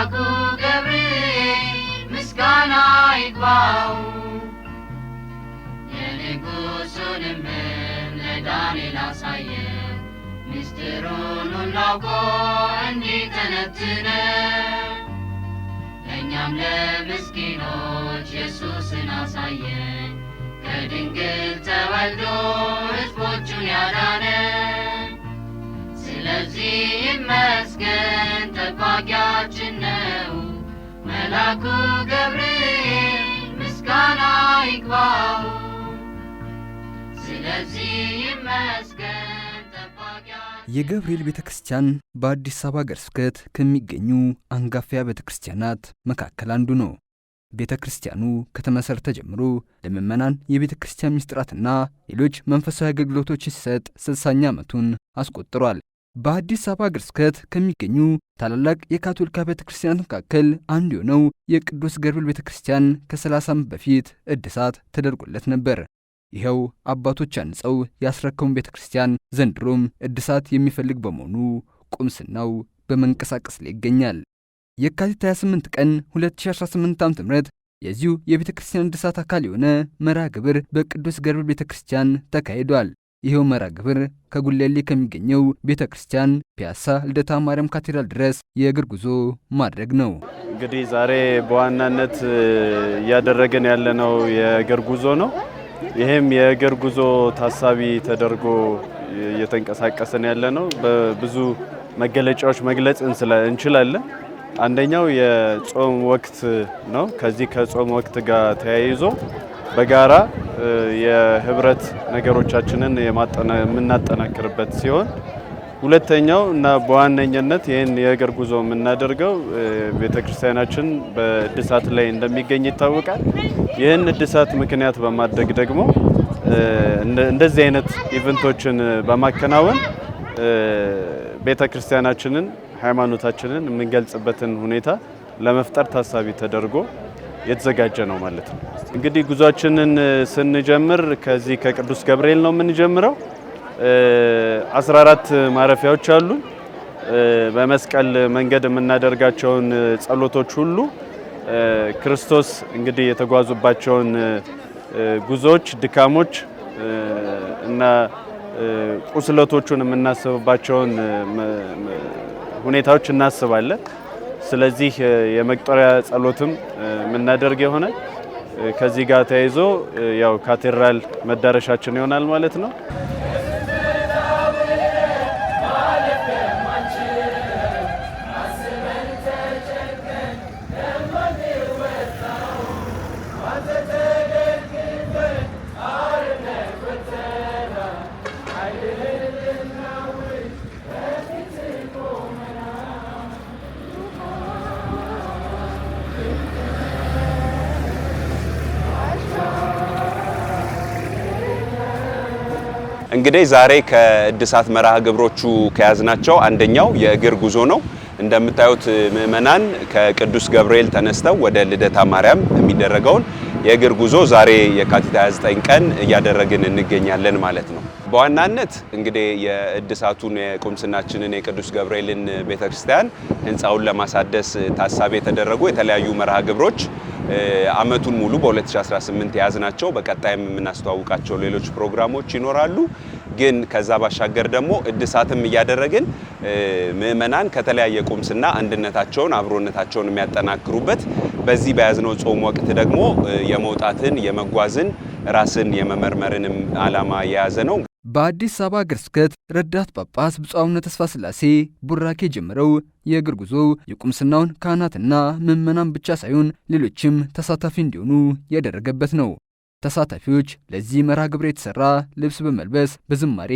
መላኩ ገብርኤል ምስጋና ይግባው የንጉሡንም ለዳንኤል አሳየው ምስጢሩን አውቆ እንዲተነትነው ለእኛም ለምስኪኖች ኢየሱስን አሳየን ከድንግል ተወልዶ ሕዝቦቹን ያዳነ ስለዚህ ይመስገን ጠባቂያችን ነው መላኩ ገብርኤል ምስጋና ይግባው ስለዚህ ይመስገን ጠባቂያችን የገብርኤል ቤተክርስቲያን በአዲስ አበባ ሀገረ ስብከት ከሚገኙ አንጋፋ ቤተክርስቲያናት መካከል አንዱ ነው። ቤተክርስቲያኑ ከተመሰረተ ጀምሮ ለምእመናን የቤተክርስቲያን ምስጢራትና ሌሎች መንፈሳዊ አገልግሎቶች ሲሰጥ 60ኛ ዓመቱን አስቆጥሯል። በአዲስ አበባ ሀገረ ስብከት ከሚገኙ ታላላቅ የካቶሊክ ቤተክርስቲያናት መካከል አንዱ የሆነው የቅዱስ ገብርኤል ቤተክርስቲያን ከ30 ዓመት በፊት እድሳት ተደርጎለት ነበር። ይኸው አባቶች አንጸው ያስረከሙን ቤተክርስቲያን ዘንድሮም እድሳት የሚፈልግ በመሆኑ ቁምስናው በመንቀሳቀስ ላይ ይገኛል። የካቲት 28 ቀን 2018 ዓ.ም የዚሁ የቤተክርስቲያን እድሳት አካል የሆነ መርሃ ግብር በቅዱስ ገብርኤል ቤተክርስቲያን ተካሂዷል። ይኸው መርሃ ግብር ከጉለሌ ከሚገኘው ቤተክርስቲያን ፒያሳ ልደታ ማርያም ካቴድራል ድረስ የእግር ጉዞ ማድረግ ነው። እንግዲህ ዛሬ በዋናነት እያደረግን ያለነው የእግር ጉዞ ነው። ይሄም የእግር ጉዞ ታሳቢ ተደርጎ እየተንቀሳቀሰን ያለነው በብዙ መገለጫዎች መግለጽ እንችላለን። አንደኛው የጾም ወቅት ነው። ከዚህ ከጾም ወቅት ጋር ተያይዞ በጋራ የህብረት ነገሮቻችንን የምናጠናክርበት ሲሆን ሁለተኛው እና በዋነኝነት ይህን የእግር ጉዞ የምናደርገው ቤተክርስቲያናችን በእድሳት ላይ እንደሚገኝ ይታወቃል። ይህን እድሳት ምክንያት በማድረግ ደግሞ እንደዚህ አይነት ኢቨንቶችን በማከናወን ቤተክርስቲያናችንን ሃይማኖታችንን የምንገልጽበትን ሁኔታ ለመፍጠር ታሳቢ ተደርጎ የተዘጋጀ ነው ማለት ነው። እንግዲህ ጉዟችንን ስንጀምር ከዚህ ከቅዱስ ገብርኤል ነው የምንጀምረው። 14 ማረፊያዎች አሉ። በመስቀል መንገድ የምናደርጋቸውን ጸሎቶች ሁሉ ክርስቶስ እንግዲህ የተጓዙባቸውን ጉዞዎች፣ ድካሞች እና ቁስለቶቹን የምናስብባቸውን ሁኔታዎች እናስባለን። ስለዚህ የመቁጠሪያ ጸሎትም የምናደርግ የሆነ ከዚህ ጋር ተያይዞ ያው ካቴድራል መዳረሻችን ይሆናል ማለት ነው። እንግዲህ ዛሬ ከእድሳት መርሃ ግብሮቹ ከያዝናቸው አንደኛው የእግር ጉዞ ነው። እንደምታዩት ምእመናን ከቅዱስ ገብርኤል ተነስተው ወደ ልደታ ማርያም የሚደረገውን የእግር ጉዞ ዛሬ የካቲት 29 ቀን እያደረግን እንገኛለን ማለት ነው። በዋናነት እንግዲህ የእድሳቱን የቁምስናችንን የቅዱስ ገብርኤልን ቤተክርስቲያን ህንፃውን ለማሳደስ ታሳቢ የተደረጉ የተለያዩ መርሃ ግብሮች አመቱን ሙሉ በ2018 ያዝናቸው በቀጣይም የምናስተዋውቃቸው ሌሎች ፕሮግራሞች ይኖራሉ። ግን ከዛ ባሻገር ደግሞ እድሳትም እያደረግን ምእመናን ከተለያየ ቁምስና አንድነታቸውን አብሮነታቸውን የሚያጠናክሩበት በዚህ በያዝነው ጾም ወቅት ደግሞ የመውጣትን የመጓዝን ራስን የመመርመርንም ዓላማ የያዘ ነው። በአዲስ አበባ ሀገረ ስብከት ረዳት ጳጳስ ብፁዕ አቡነ ተስፋ ሥላሴ ቡራኬ ጀምረው የእግር ጉዞ የቁምስናውን ካህናትና ምእመናን ብቻ ሳይሆን ሌሎችም ተሳታፊ እንዲሆኑ ያደረገበት ነው። ተሳታፊዎች ለዚህ መርሃ ግብር የተሰራ ልብስ በመልበስ በዝማሬ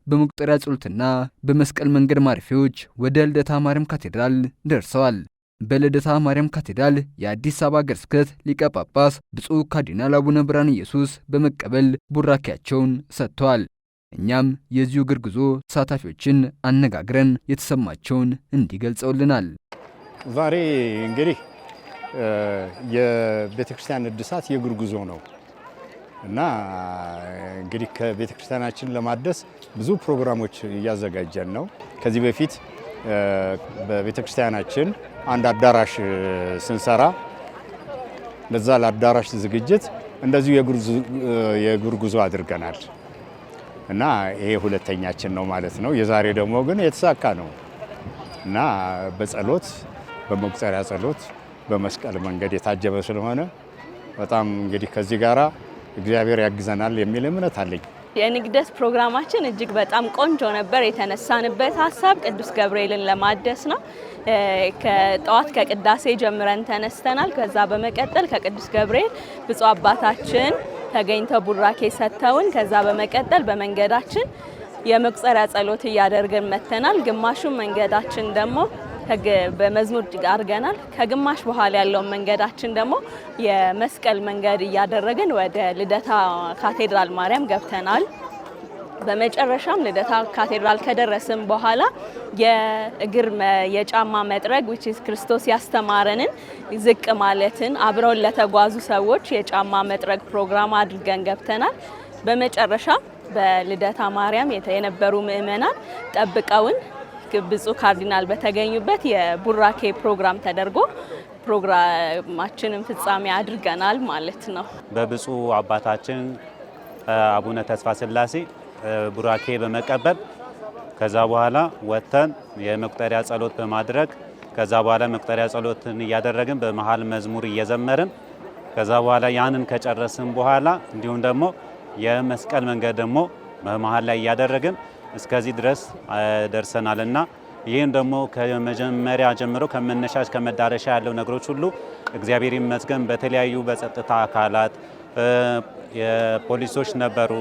በመቁጠሪያ ጸሎትና በመስቀል መንገድ ማረፊያዎች ወደ ልደታ ማርያም ካቴድራል ደርሰዋል። በልደታ ማርያም ካቴድራል የአዲስ አበባ ሀገረ ስብከት ሊቀ ጳጳስ ብፁዕ ካርዲናል አቡነ ብርሃነ ኢየሱስ በመቀበል ቡራኬያቸውን ሰጥተዋል። እኛም የዚሁ እግር ጉዞ ተሳታፊዎችን አነጋግረን የተሰማቸውን እንዲገልጸውልናል። ዛሬ እንግዲህ የቤተክርስቲያን እድሳት የእግር ጉዞ ነው እና እንግዲህ ከቤተክርስቲያናችን ለማደስ ብዙ ፕሮግራሞች እያዘጋጀን ነው። ከዚህ በፊት በቤተክርስቲያናችን አንድ አዳራሽ ስንሰራ ለዛ ለአዳራሽ ዝግጅት እንደዚሁ የእግር ጉዞ አድርገናል እና ይሄ ሁለተኛችን ነው ማለት ነው። የዛሬ ደግሞ ግን የተሳካ ነው እና በጸሎት በመቁጠሪያ ጸሎት በመስቀል መንገድ የታጀበ ስለሆነ በጣም እንግዲህ ከዚህ ጋራ እግዚአብሔር ያግዘናል የሚል እምነት አለኝ። የንግደት ፕሮግራማችን እጅግ በጣም ቆንጆ ነበር። የተነሳንበት ሀሳብ ቅዱስ ገብርኤልን ለማደስ ነው። ከጠዋት ከቅዳሴ ጀምረን ተነስተናል። ከዛ በመቀጠል ከቅዱስ ገብርኤል ብፁዕ አባታችን ተገኝተው ቡራኬ ሰጥተውን ከዛ በመቀጠል በመንገዳችን የመቁጠሪያ ጸሎት እያደረግን መተናል። ግማሹን መንገዳችን ደግሞ በመዝሙር አድርገናል። ከግማሽ በኋላ ያለውን መንገዳችን ደግሞ የመስቀል መንገድ እያደረግን ወደ ልደታ ካቴድራል ማርያም ገብተናል። በመጨረሻም ልደታ ካቴድራል ከደረስን በኋላ የጫማ መጥረግ which is ክርስቶስ ያስተማረንን ዝቅ ማለትን አብረውን ለተጓዙ ሰዎች የጫማ መጥረግ ፕሮግራም አድርገን ገብተናል። በመጨረሻ በልደታ ማርያም የነበሩ ምእመናን ጠብቀውን ብፁዕ ካርዲናል በተገኙበት የቡራኬ ፕሮግራም ተደርጎ ፕሮግራማችንን ፍጻሜ አድርገናል ማለት ነው። በብፁዕ አባታችን አቡነ ተስፋ ስላሴ ቡራኬ በመቀበል ከዛ በኋላ ወጥተን የመቁጠሪያ ጸሎት በማድረግ ከዛ በኋላ መቁጠሪያ ጸሎትን እያደረግን በመሃል መዝሙር እየዘመርን ከዛ በኋላ ያንን ከጨረስን በኋላ እንዲሁም ደግሞ የመስቀል መንገድ ደግሞ በመሃል ላይ እያደረግን እስከዚህ ድረስ ደርሰናልና ይህም ደግሞ ከመጀመሪያ ጀምሮ ከመነሻሽ ከመዳረሻ ያለው ነገሮች ሁሉ እግዚአብሔር ይመስገን በተለያዩ በጸጥታ አካላት የፖሊሶች ነበሩ፣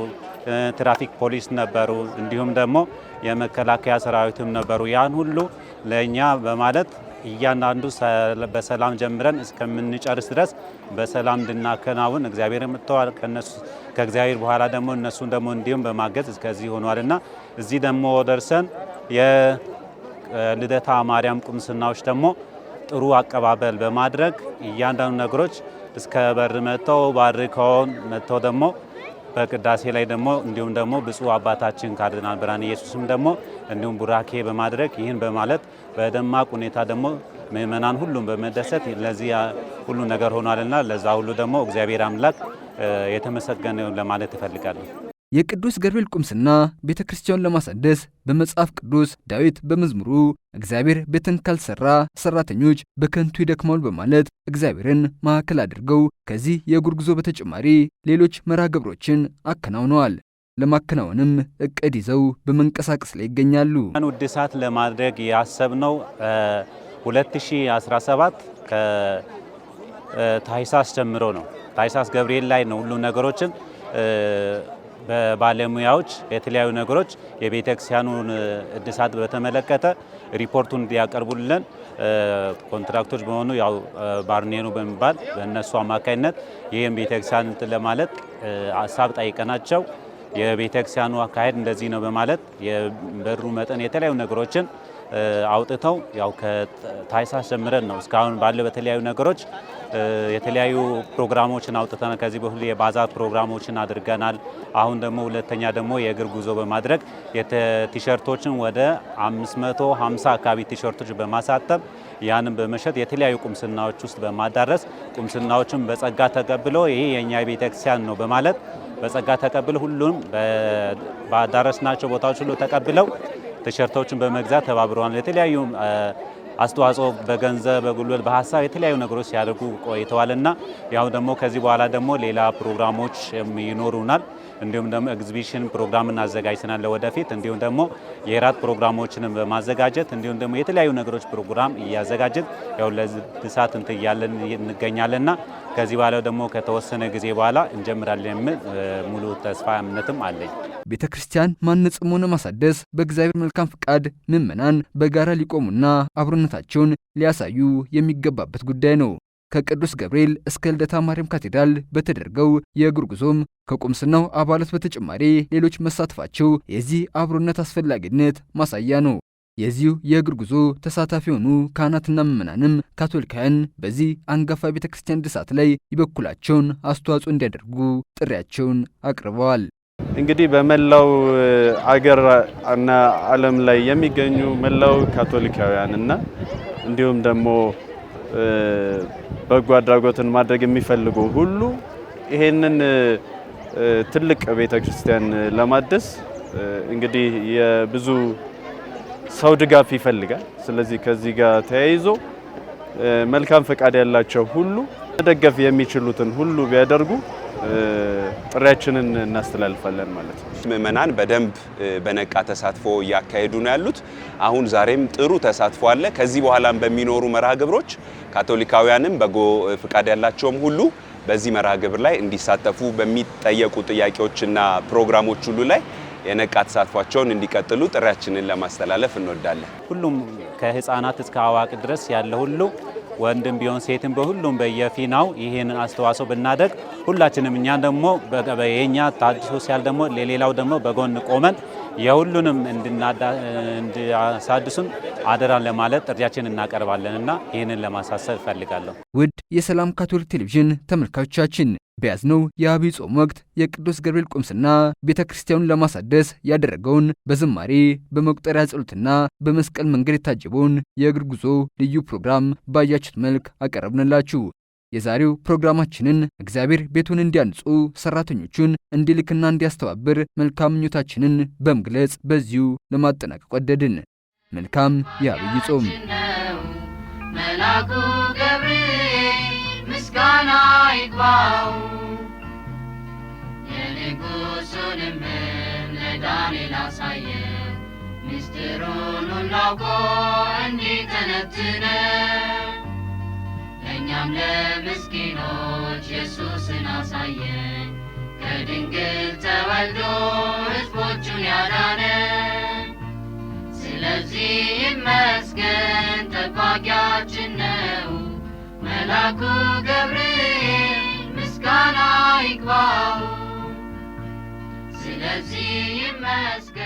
ትራፊክ ፖሊስ ነበሩ፣ እንዲሁም ደግሞ የመከላከያ ሰራዊትም ነበሩ። ያን ሁሉ ለኛ በማለት እያንዳንዱ በሰላም ጀምረን እስከምንጨርስ ድረስ በሰላም እንድናከናውን እግዚአብሔር መጥተዋል። ከእግዚአብሔር በኋላ ደግሞ እነሱን ደግሞ እንዲሁም በማገዝ እስከዚህ ሆኗልና እዚህ ደግሞ ደርሰን የልደታ ማርያም ቁምስናዎች ደግሞ ጥሩ አቀባበል በማድረግ እያንዳንዱ ነገሮች እስከ በር መጥተው ባርከውን መጥተው ደግሞ በቅዳሴ ላይ ደግሞ እንዲሁም ደግሞ ብፁዕ አባታችን ካርዲናል ብርሃነ ኢየሱስም ደግሞ እንዲሁም ቡራኬ በማድረግ ይህን በማለት በደማቅ ሁኔታ ደግሞ ምእመናን ሁሉም በመደሰት ለዚህ ሁሉ ነገር ሆኗልና ለዛ ሁሉ ደግሞ እግዚአብሔር አምላክ የተመሰገነ ለማለት እፈልጋለሁ። የቅዱስ ገብርኤል ቁምስና ቤተ ክርስቲያኑን ለማሳደስ በመጽሐፍ ቅዱስ ዳዊት በመዝሙሩ እግዚአብሔር ቤትን ካልሰራ ሰራተኞች በከንቱ ይደክማሉ በማለት እግዚአብሔርን ማዕከል አድርገው ከዚህ የእግር ጉዞ በተጨማሪ ሌሎች መርሃ ግብሮችን አከናውነዋል። ለማከናወንም እቅድ ይዘው በመንቀሳቀስ ላይ ይገኛሉ። እድሳት ለማድረግ ያሰብነው 2017 ከታኅሳስ ጀምሮ ነው። ታኅሳስ ገብርኤል ላይ ነው ሁሉ ነገሮችን በባለሙያዎች የተለያዩ ነገሮች የቤተክርስቲያኑን እድሳት በተመለከተ ሪፖርቱን እንዲያቀርቡልን ኮንትራክቶች በሆኑ ያው ባርኔኑ በሚባል በእነሱ አማካኝነት ይህም ቤተክርስቲያን ለማለት ሀሳብ ጠይቀናቸው የቤተክርስቲያኑ አካሄድ እንደዚህ ነው በማለት የበሩ መጠን የተለያዩ ነገሮችን አውጥተው ያው ከታኅሳስ ጀምረን ነው እስካሁን ባለው በተለያዩ ነገሮች የተለያዩ ፕሮግራሞችን አውጥተናል። ከዚህ በፊት የባዛር ፕሮግራሞችን አድርገናል። አሁን ደግሞ ሁለተኛ ደግሞ የእግር ጉዞ በማድረግ ቲሸርቶችን ወደ 550 አካባቢ ቲሸርቶች በማሳተም ያንን በመሸጥ የተለያዩ ቁምስናዎች ውስጥ በማዳረስ ቁምስናዎችን በጸጋ ተቀብለው ይሄ የኛ ቤተክርስቲያን ነው በማለት በጸጋ ተቀብለው ሁሉም ባዳረስናቸው ቦታዎች ሁሉ ተቀብለው ቲሸርቶችን በመግዛት ተባብረዋል። የተለያዩ አስተዋጽኦ በገንዘብ በጉልበት በሀሳብ የተለያዩ ነገሮች ሲያደርጉ ቆይተዋልና ያው ደግሞ ከዚህ በኋላ ደግሞ ሌላ ፕሮግራሞች ይኖሩናል። እንዲሁም ደግሞ ኤግዚቢሽን ፕሮግራም እናዘጋጅተናል ለወደፊት። እንዲሁም ደግሞ የራት ፕሮግራሞችን በማዘጋጀት እንዲሁም ደግሞ የተለያዩ ነገሮች ፕሮግራም እያዘጋጀን ያው ለእድሳት እያለን እንገኛለንና ከዚህ በኋላ ደግሞ ከተወሰነ ጊዜ በኋላ እንጀምራለን የሚል ሙሉ ተስፋ እምነትም አለኝ። ቤተ ክርስቲያን ማነጽም ሆነ ማሳደስ በእግዚአብሔር መልካም ፍቃድ ምእመናን በጋራ ሊቆሙና አብሮነታቸውን ሊያሳዩ የሚገባበት ጉዳይ ነው። ከቅዱስ ገብርኤል እስከ ልደታ ማርያም ካቴድራል በተደረገው የእግር ጉዞም ከቁምስናው አባላት በተጨማሪ ሌሎች መሳተፋቸው የዚህ አብሮነት አስፈላጊነት ማሳያ ነው። የዚሁ የእግር ጉዞ ተሳታፊ የሆኑ ካህናትና ምእመናንም ካቶሊካውያን በዚህ አንጋፋ ቤተ ክርስቲያን እድሳት ላይ የበኩላቸውን አስተዋጽኦ እንዲያደርጉ ጥሪያቸውን አቅርበዋል። እንግዲህ በመላው አገር እና ዓለም ላይ የሚገኙ መላው ካቶሊካውያን እና እንዲሁም ደግሞ በጎ አድራጎትን ማድረግ የሚፈልጉ ሁሉ ይሄንን ትልቅ ቤተክርስቲያን ለማደስ እንግዲህ የብዙ ሰው ድጋፍ ይፈልጋል። ስለዚህ ከዚህ ጋር ተያይዞ መልካም ፈቃድ ያላቸው ሁሉ መደገፍ የሚችሉትን ሁሉ ቢያደርጉ ጥሪያችንን እናስተላልፋለን ማለት ነው። ምእመናን በደንብ በነቃ ተሳትፎ እያካሄዱ ነው ያሉት። አሁን ዛሬም ጥሩ ተሳትፎ አለ። ከዚህ በኋላም በሚኖሩ መርሃ ግብሮች ካቶሊካውያንም በጎ ፍቃድ ያላቸውም ሁሉ በዚህ መርሃ ግብር ላይ እንዲሳተፉ በሚጠየቁ ጥያቄዎችና ፕሮግራሞች ሁሉ ላይ የነቃ ተሳትፏቸውን እንዲቀጥሉ ጥሪያችንን ለማስተላለፍ እንወዳለን። ሁሉም ከህፃናት እስከ አዋቂ ድረስ ያለ ሁሉ ወንድም ቢሆን ሴትም በሁሉም በየፊናው ይሄን አስተዋጽኦ ብናደርግ ሁላችንም እኛ ደግሞ የኛ ታድሶ ሲያል ደግሞ ለሌላው ደግሞ በጎን ቆመን የሁሉንም እንዲያሳድሱን አደራን ለማለት ጥሪያችንን እናቀርባለንና ይህንን ለማሳሰብ እፈልጋለሁ። ውድ የሰላም ካቶሊክ ቴሌቪዥን ተመልካቾቻችን በያዝነው የአብይ ጾም ወቅት የቅዱስ ገብርኤል ቁምስና ቤተ ክርስቲያኑን ለማሳደስ ያደረገውን በዝማሬ በመቁጠሪያ ጸሎትና በመስቀል መንገድ የታጀበውን የእግር ጉዞ ልዩ ፕሮግራም ባያችሁት መልክ አቀረብንላችሁ። የዛሬው ፕሮግራማችንን እግዚአብሔር ቤቱን እንዲያንጹ ሰራተኞቹን እንዲልክና እንዲያስተባብር መልካም ምኞታችንን በመግለጽ በዚሁ ለማጠናቀቅ ወደድን። መልካም የአብይ ጾም። መልአኩ ገብርኤል ምስጋና ይግባው የንጉሡንም ለዳንኤል አሳየው ምስጢሩን ሁሉ አውቆ እንዲተነትነው ለእኛም ለምስኪኖች ኢየሱስን አሳየን ከድንግል ተወልዶ ሕዝቦቹን ያዳነ ስለዚህ ይመስገን ጠባቂያችን ነው መልአኩ ገብርኤል ምስጋና ይግባው ስለዚህ ይመስገን